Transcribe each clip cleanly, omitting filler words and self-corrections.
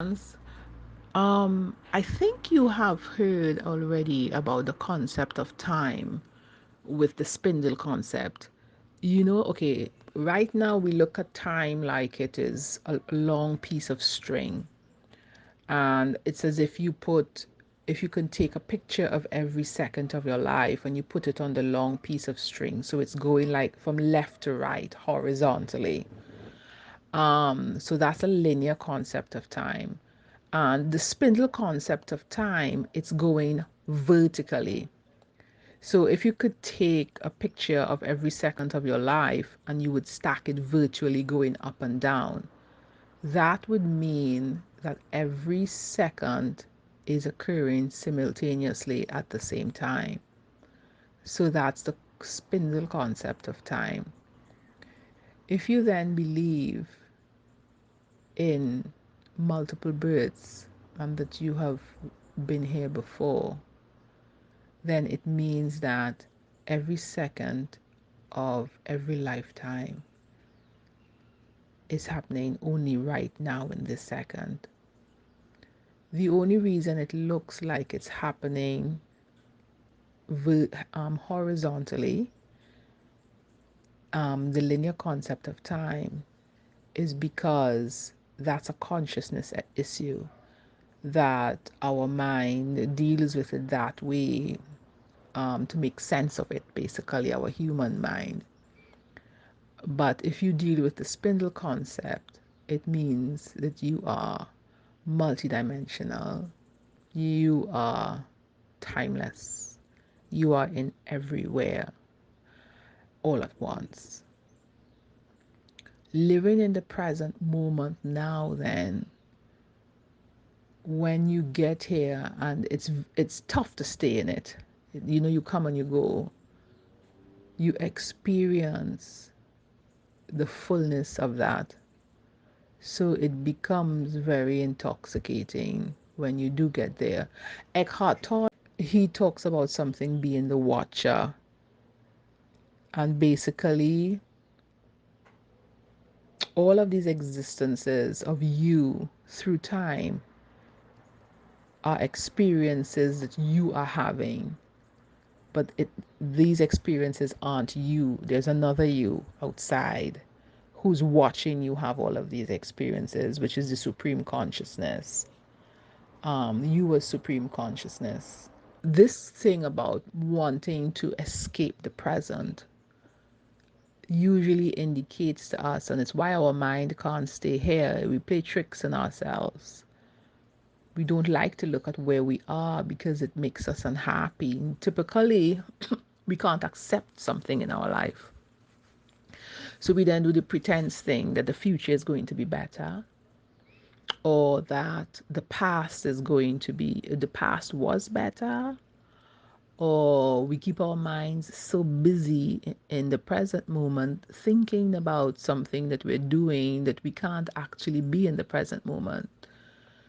I think you have heard already about the concept of time with the spindle concept. Okay, right now we look at time like it is a long piece of string. And it's as if you can take a picture of every second of your life and you put it on the long piece of string. So it's going like from left to right horizontally. So that's a linear concept of time. And the spindle concept of time, it's going vertically. So if you could take a picture of every second of your life and you would stack it virtually going up and down, that would mean that every second is occurring simultaneously at the same time. So that's the spindle concept of time. If you then believe in multiple births and that you have been here before, then it means that every second of every lifetime is happening only right now in this second. The only reason it looks like it's happening horizontally, the linear concept of time, is because that's a consciousness issue, that our mind deals with it that way, to make sense of it, basically, our human mind. But if you deal with the spindle concept, it means that you are multidimensional, you are timeless, you are in everywhere all at once. Living in the present moment now, then, when you get here, and it's tough to stay in it. You come and you go. You experience the fullness of that. So it becomes very intoxicating when you do get there. Eckhart Tolle, he talks about something being the watcher. And basically, all of these existences of you through time are experiences that you are having. But these experiences aren't you. There's another you outside who's watching you have all of these experiences, which is the supreme consciousness. You as supreme consciousness. This thing about wanting to escape the present usually indicates to us, and it's why our mind can't stay here. We play tricks on ourselves. We don't like to look at where we are because it makes us unhappy. And typically, we can't accept something in our life. So we then do the pretense thing that the future is going to be better, or that the past was better, or we keep our minds so busy in the present moment thinking about something that we're doing that we can't actually be in the present moment.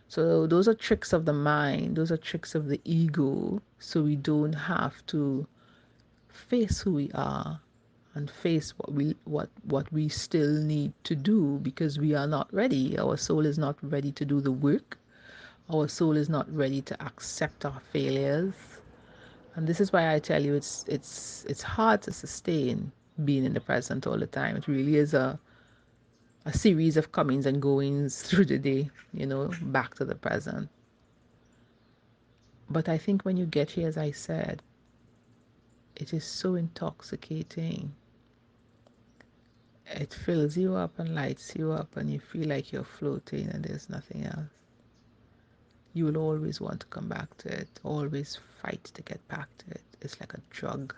So those are tricks of the mind, those are tricks of the ego, so we don't have to face who we are and face what we still need to do, because we are not ready. Our soul is not ready to do the work. Our soul is not ready to accept our failures. And this is why I tell you, it's hard to sustain being in the present all the time. It really is a series of comings and goings through the day, back to the present. But I think when you get here, as I said, it is so intoxicating. It fills you up and lights you up, and you feel like you're floating and there's nothing else. You will always want to come back to it, always fight to get back to it. It's like a drug.